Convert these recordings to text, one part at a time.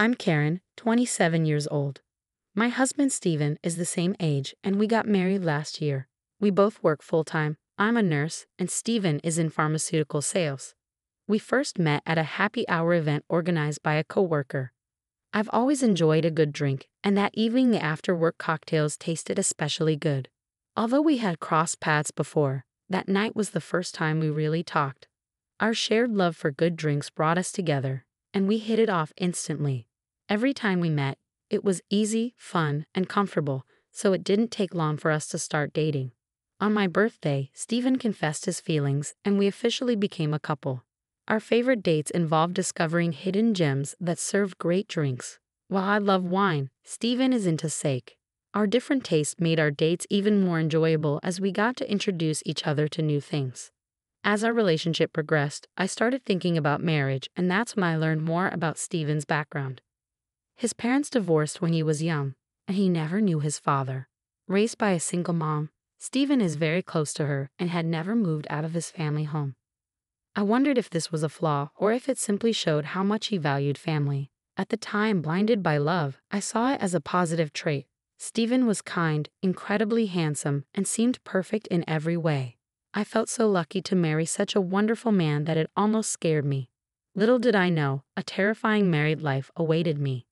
I'm Karen, 27 years old. My husband Steven is the same age and we got married last year. We both work full-time. I'm a nurse and Steven is in pharmaceutical sales. We first met at a happy hour event organized by a coworker. I've always enjoyed a good drink, and that evening the after-work cocktails tasted especially good. Although we had crossed paths before, that night was the first time we really talked. Our shared love for good drinks brought us together, and we hit it off instantly. Every time we met, it was easy, fun, and comfortable, so it didn't take long for us to start dating. On my birthday, Steven confessed his feelings, and we officially became a couple. Our favorite dates involved discovering hidden gems that served great drinks. While I love wine, Steven is into steak. Our different tastes made our dates even more enjoyable as we got to introduce each other to new things. As our relationship progressed, I started thinking about marriage, and that's when I learned more about Steven's background. His parents divorced when he was young, and he never knew his father. Raised by a single mom, Steven is very close to her and had never moved out of his family home. I wondered if this was a flaw or if it simply showed how much he valued family. At the time, blinded by love, I saw it as a positive trait. Steven was kind, incredibly handsome, and seemed perfect in every way. I felt so lucky to marry such a wonderful man that it almost scared me. Little did I know, a terrifying married life awaited me.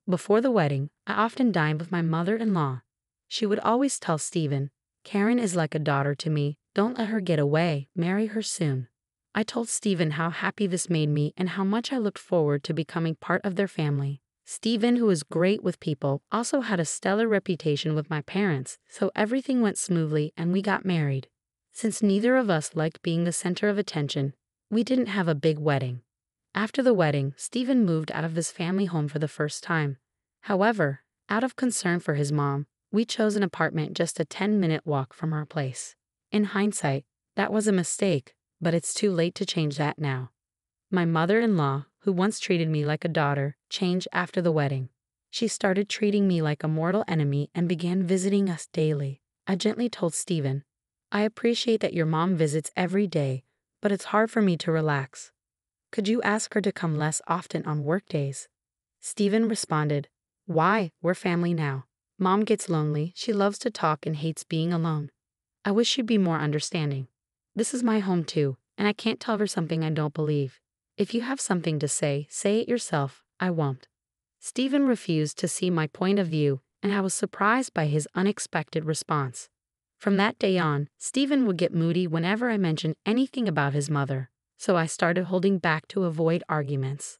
Before the wedding, I often dined with my mother-in-law. She would always tell Steven, "Karen is like a daughter to me, don't let her get away, marry her soon." I told Steven how happy this made me and how much I looked forward to becoming part of their family. Steven, who is great with people, also had a stellar reputation with my parents, so everything went smoothly and we got married. Since neither of us liked being the center of attention, we didn't have a big wedding. After the wedding, Steven moved out of his family home for the first time. However, out of concern for his mom, we chose an apartment just a 10-minute walk from our place. In hindsight, that was a mistake, but it's too late to change that now. My mother-in-law, who once treated me like a daughter, changed after the wedding. She started treating me like a mortal enemy and began visiting us daily. I gently told Steven, "I appreciate that your mom visits every day, but it's hard for me to relax. Could you ask her to come less often on work days?" Steven responded, "Why? We're family now. Mom gets lonely, she loves to talk and hates being alone. I wish she'd be more understanding. This is my home too, and I can't tell her something I don't believe. If you have something to say it yourself, I won't." Steven refused to see my point of view, and I was surprised by his unexpected response. From that day on, Steven would get moody whenever I mentioned anything about his mother, so I started holding back to avoid arguments.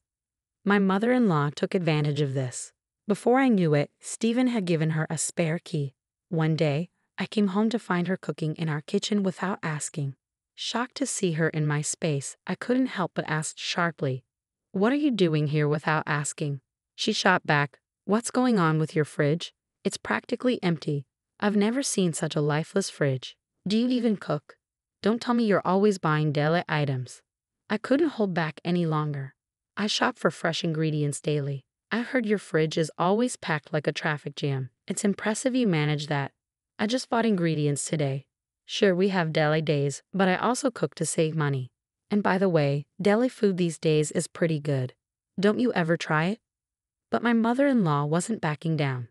My mother-in-law took advantage of this. Before I knew it, Steven had given her a spare key. One day, I came home to find her cooking in our kitchen without asking. Shocked to see her in my space, I couldn't help but ask sharply, "What are you doing here?" without asking. She shot back, "What's going on with your fridge? It's practically empty. I've never seen such a lifeless fridge. Do you even cook? Don't tell me you're always buying deli items." I couldn't hold back any longer. "I shop for fresh ingredients daily. I heard your fridge is always packed like a traffic jam. It's impressive you manage that. I just bought ingredients today. Sure, we have deli days, but I also cook to save money. And by the way, deli food these days is pretty good. Don't you ever try it?" But my mother-in-law wasn't backing down.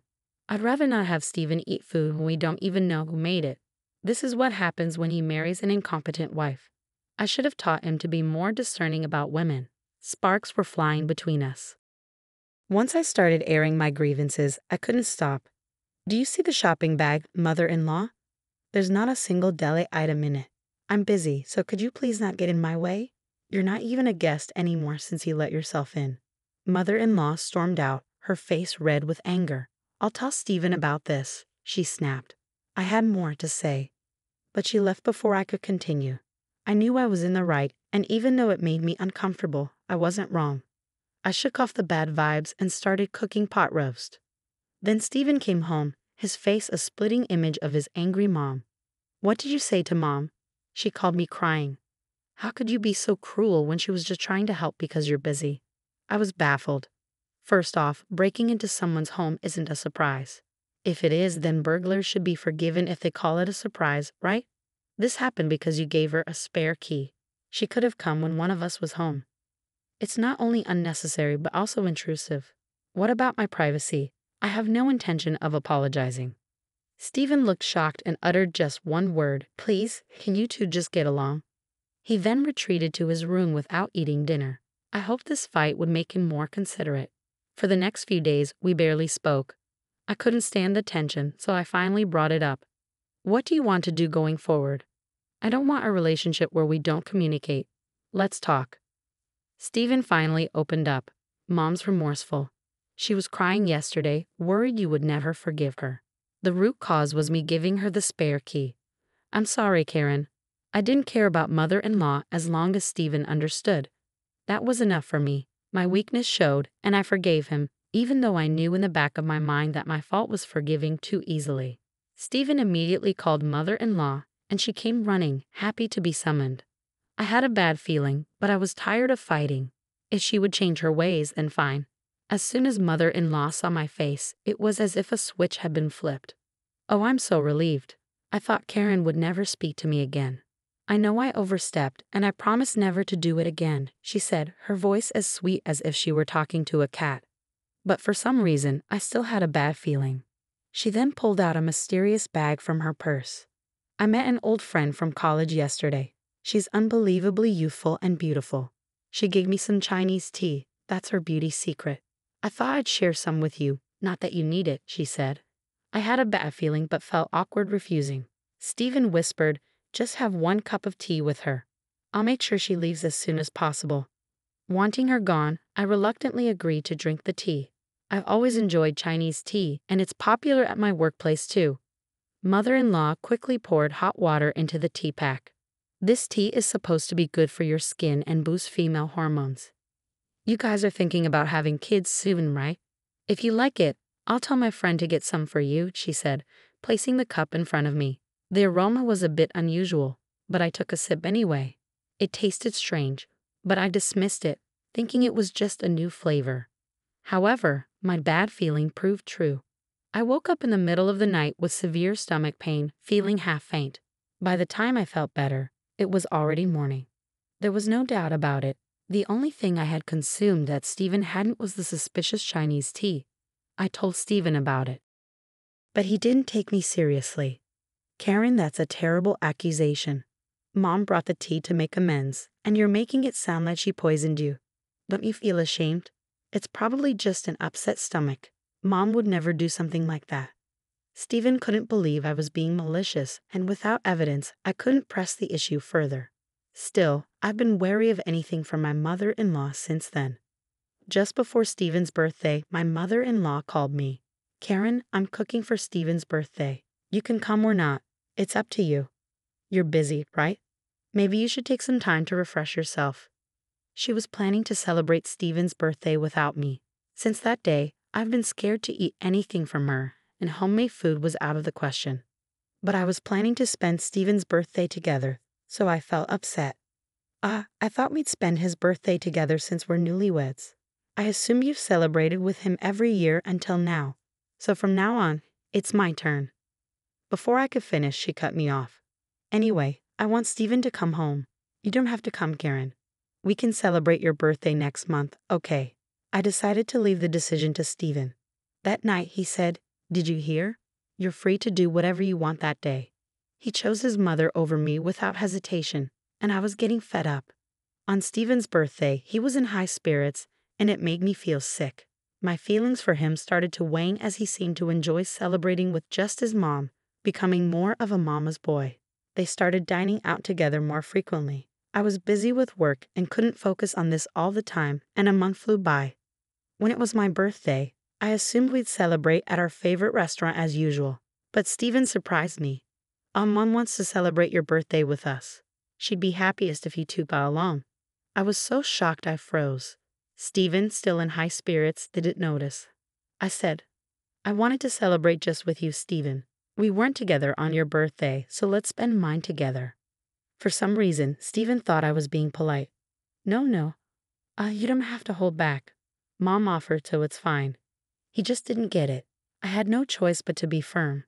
"I'd rather not have Steven eat food when we don't even know who made it. This is what happens when he marries an incompetent wife. I should have taught him to be more discerning about women." Sparks were flying between us. Once I started airing my grievances, I couldn't stop. "Do you see the shopping bag, mother-in-law? There's not a single deli item in it. I'm busy, so could you please not get in my way? You're not even a guest anymore since you let yourself in." Mother-in-law stormed out, her face red with anger. "I'll tell Steven about this," she snapped. I had more to say, but she left before I could continue. I knew I was in the right, and even though it made me uncomfortable, I wasn't wrong. I shook off the bad vibes and started cooking pot roast. Then Steven came home, his face a splitting image of his angry mom. "What did you say to Mom?" She called me crying. "How could you be so cruel when she was just trying to help because you're busy?" I was baffled. First off, breaking into someone's home isn't a surprise. If it is, then burglars should be forgiven if they call it a surprise, right? This happened because you gave her a spare key. She could have come when one of us was home. It's not only unnecessary but also intrusive. What about my privacy? I have no intention of apologizing. Stephen looked shocked and uttered just one word, please, can you two just get along? He then retreated to his room without eating dinner. I hoped this fight would make him more considerate. For the next few days, we barely spoke. I couldn't stand the tension, so I finally brought it up. What do you want to do going forward? I don't want a relationship where we don't communicate. Let's talk. Stephen finally opened up. Mom's remorseful. She was crying yesterday, worried you would never forgive her. The root cause was me giving her the spare key. I'm sorry, Karen. I didn't care about mother-in-law as long as Stephen understood. That was enough for me. My weakness showed, and I forgave him, even though I knew in the back of my mind that my fault was forgiving too easily. Stephen immediately called mother-in-law, and she came running, happy to be summoned. I had a bad feeling, but I was tired of fighting. If she would change her ways, then fine. As soon as mother-in-law saw my face, it was as if a switch had been flipped. Oh, I'm so relieved. I thought Karen would never speak to me again. I know I overstepped, and I promise never to do it again, she said, her voice as sweet as if she were talking to a cat. But for some reason, I still had a bad feeling. She then pulled out a mysterious bag from her purse. I met an old friend from college yesterday. She's unbelievably youthful and beautiful. She gave me some Chinese tea. That's her beauty secret. I thought I'd share some with you, not that you need it, she said. I had a bad feeling but felt awkward refusing. Stephen whispered, just have 1 cup of tea with her. I'll make sure she leaves as soon as possible. Wanting her gone, I reluctantly agreed to drink the tea. I've always enjoyed Chinese tea, and it's popular at my workplace too. Mother-in-law quickly poured hot water into the tea pack. This tea is supposed to be good for your skin and boost female hormones. You guys are thinking about having kids soon, right? If you like it, I'll tell my friend to get some for you, she said, placing the cup in front of me. The aroma was a bit unusual, but I took a sip anyway. It tasted strange, but I dismissed it, thinking it was just a new flavor. However, my bad feeling proved true. I woke up in the middle of the night with severe stomach pain, feeling half faint. By the time I felt better, it was already morning. There was no doubt about it. The only thing I had consumed that Stephen hadn't was the suspicious Chinese tea. I told Stephen about it. But he didn't take me seriously. Karen, that's a terrible accusation. Mom brought the tea to make amends, and you're making it sound like she poisoned you. Don't you feel ashamed? It's probably just an upset stomach. Mom would never do something like that. Stephen couldn't believe I was being malicious, and without evidence, I couldn't press the issue further. Still, I've been wary of anything from my mother-in-law since then. Just before Stephen's birthday, my mother-in-law called me. Karen, I'm cooking for Stephen's birthday. You can come or not. It's up to you. You're busy, right? Maybe you should take some time to refresh yourself. She was planning to celebrate Stephen's birthday without me. Since that day, I've been scared to eat anything from her, and homemade food was out of the question. But I was planning to spend Stephen's birthday together, so I felt upset. I thought we'd spend his birthday together since we're newlyweds. I assume you've celebrated with him every year until now, so from now on, it's my turn. Before I could finish, she cut me off. Anyway, I want Stephen to come home. You don't have to come, Karen. We can celebrate your birthday next month, okay? I decided to leave the decision to Stephen. That night, he said, "Did you hear? You're free to do whatever you want that day." He chose his mother over me without hesitation, and I was getting fed up. On Stephen's birthday, he was in high spirits, and it made me feel sick. My feelings for him started to wane as he seemed to enjoy celebrating with just his mom, becoming more of a mama's boy. They started dining out together more frequently. I was busy with work and couldn't focus on this all the time, and a month flew by. When it was my birthday, I assumed we'd celebrate at our favorite restaurant as usual, but Stephen surprised me. Mom wants to celebrate your birthday with us. She'd be happiest if you two got along. I was so shocked I froze. Stephen, still in high spirits, didn't notice. I said, "I wanted to celebrate just with you, Stephen. We weren't together on your birthday, so let's spend mine together." For some reason, Stephen thought I was being polite. No. You don't have to hold back. Mom offered, so it's fine. He just didn't get it. I had no choice but to be firm.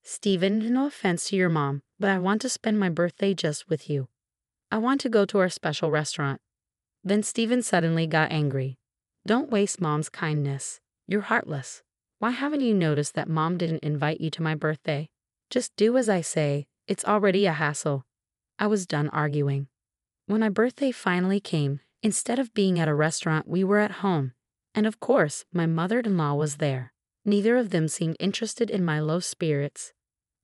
"Stephen, no offense to your mom, but I want to spend my birthday just with you. I want to go to our special restaurant." Then Stephen suddenly got angry. "Don't waste Mom's kindness. You're heartless. Why haven't you noticed that Mom didn't invite you to my birthday? Just do as I say, it's already a hassle. I was done arguing. When my birthday finally came, instead of being at a restaurant, we were at home. And of course, my mother-in-law was there. Neither of them seemed interested in my low spirits.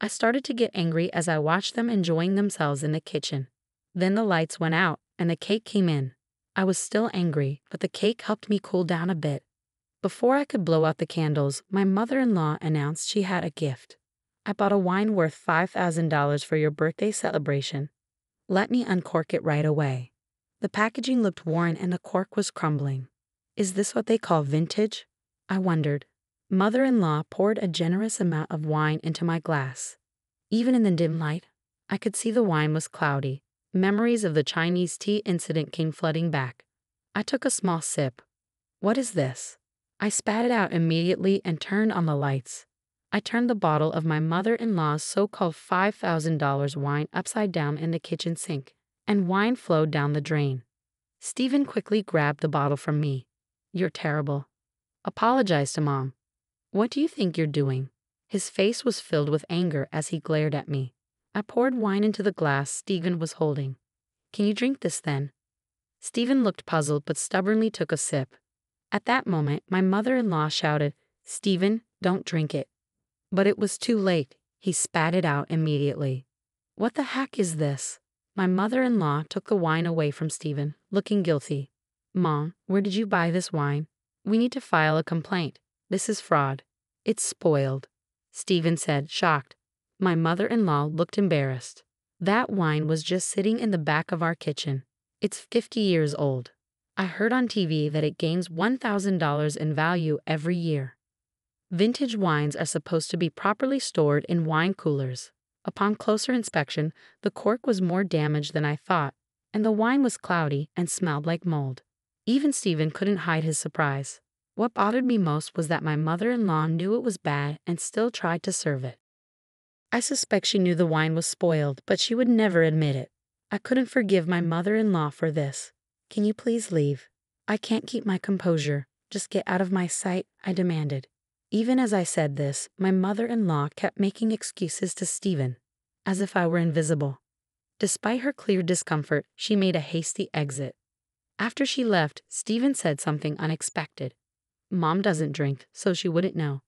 I started to get angry as I watched them enjoying themselves in the kitchen. Then the lights went out, and the cake came in. I was still angry, but the cake helped me cool down a bit. Before I could blow out the candles, my mother-in-law announced she had a gift. I bought a wine worth $5,000 for your birthday celebration. Let me uncork it right away. The packaging looked worn and the cork was crumbling. Is this what they call vintage? I wondered. Mother-in-law poured a generous amount of wine into my glass. Even in the dim light, I could see the wine was cloudy. Memories of the Chinese tea incident came flooding back. I took a small sip. What is this? I spat it out immediately and turned on the lights. I turned the bottle of my mother-in-law's so-called $5,000 wine upside down in the kitchen sink, and wine flowed down the drain. Stephen quickly grabbed the bottle from me. You're terrible. Apologize to Mom. What do you think you're doing? His face was filled with anger as he glared at me. I poured wine into the glass Stephen was holding. Can you drink this then? Stephen looked puzzled but stubbornly took a sip. At that moment, my mother-in-law shouted, Stephen, don't drink it. But it was too late. He spat it out immediately. What the heck is this? My mother-in-law took the wine away from Stephen, looking guilty. Mom, where did you buy this wine? We need to file a complaint. This is fraud. It's spoiled. Stephen said, shocked. My mother-in-law looked embarrassed. That wine was just sitting in the back of our kitchen. It's 50 years old. I heard on TV that it gains $1,000 in value every year. Vintage wines are supposed to be properly stored in wine coolers. Upon closer inspection, the cork was more damaged than I thought, and the wine was cloudy and smelled like mold. Even Stephen couldn't hide his surprise. What bothered me most was that my mother-in-law knew it was bad and still tried to serve it. I suspect she knew the wine was spoiled, but she would never admit it. I couldn't forgive my mother-in-law for this. Can you please leave? I can't keep my composure. Just get out of my sight, I demanded. Even as I said this, my mother-in-law kept making excuses to Stephen, as if I were invisible. Despite her clear discomfort, she made a hasty exit. After she left, Stephen said something unexpected. Mom doesn't drink, so she wouldn't know.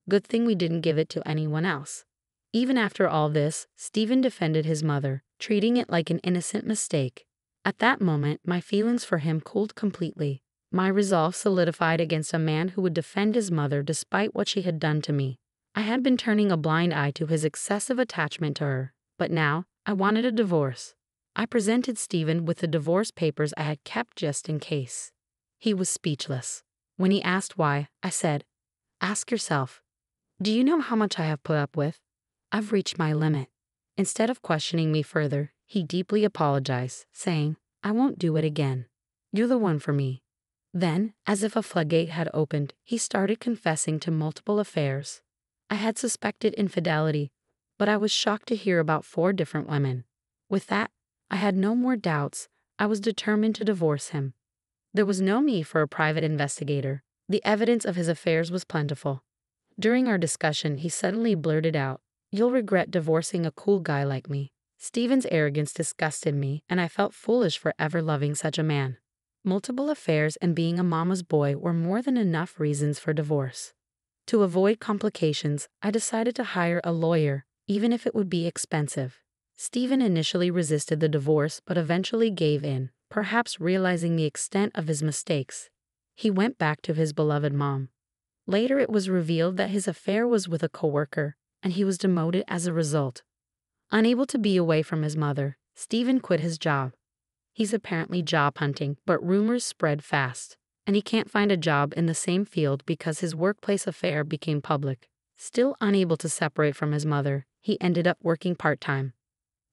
Good thing we didn't give it to anyone else. Even after all this, Stephen defended his mother, treating it like an innocent mistake. At that moment, my feelings for him cooled completely. My resolve solidified against a man who would defend his mother despite what she had done to me. I had been turning a blind eye to his excessive attachment to her, but now I wanted a divorce. I presented Stephen with the divorce papers I had kept just in case. He was speechless. When he asked why, I said, ask yourself, do you know how much I have put up with? I've reached my limit. Instead of questioning me further, he deeply apologized, saying, I won't do it again. You're the one for me. Then, as if a floodgate had opened, he started confessing to multiple affairs. I had suspected infidelity, but I was shocked to hear about 4 different women. With that, I had no more doubts. I was determined to divorce him. There was no need for a private investigator. The evidence of his affairs was plentiful. During our discussion, he suddenly blurted out, You'll regret divorcing a cool guy like me. Stephen's arrogance disgusted me, and I felt foolish for ever loving such a man. Multiple affairs and being a mama's boy were more than enough reasons for divorce. To avoid complications, I decided to hire a lawyer, even if it would be expensive. Stephen initially resisted the divorce but eventually gave in, perhaps realizing the extent of his mistakes. He went back to his beloved mom. Later it was revealed that his affair was with a coworker, and he was demoted as a result. Unable to be away from his mother, Stephen quit his job. He's apparently job hunting, but rumors spread fast, and he can't find a job in the same field because his workplace affair became public. Still unable to separate from his mother, he ended up working part-time.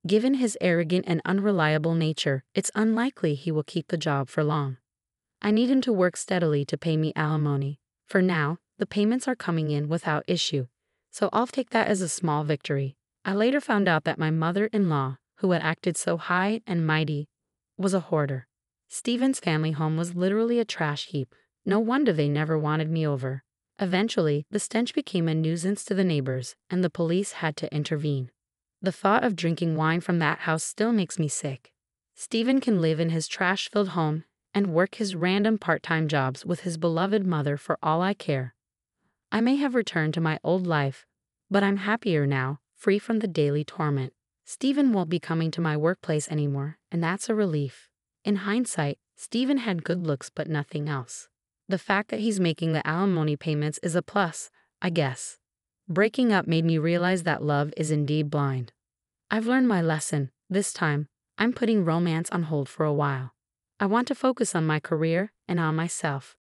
Given his arrogant and unreliable nature, it's unlikely he will keep the job for long. I need him to work steadily to pay me alimony. For now, the payments are coming in without issue, so I'll take that as a small victory. I later found out that my mother-in-law, who had acted so high and mighty, was a hoarder. Stephen's family home was literally a trash heap. No wonder they never wanted me over. Eventually, the stench became a nuisance to the neighbors, and the police had to intervene. The thought of drinking wine from that house still makes me sick. Stephen can live in his trash-filled home and work his random part-time jobs with his beloved mother for all I care. I may have returned to my old life, but I'm happier now, free from the daily torment. Stephen won't be coming to my workplace anymore, and that's a relief. In hindsight, Stephen had good looks but nothing else. The fact that he's making the alimony payments is a plus, I guess. Breaking up made me realize that love is indeed blind. I've learned my lesson. This time, I'm putting romance on hold for a while. I want to focus on my career and on myself.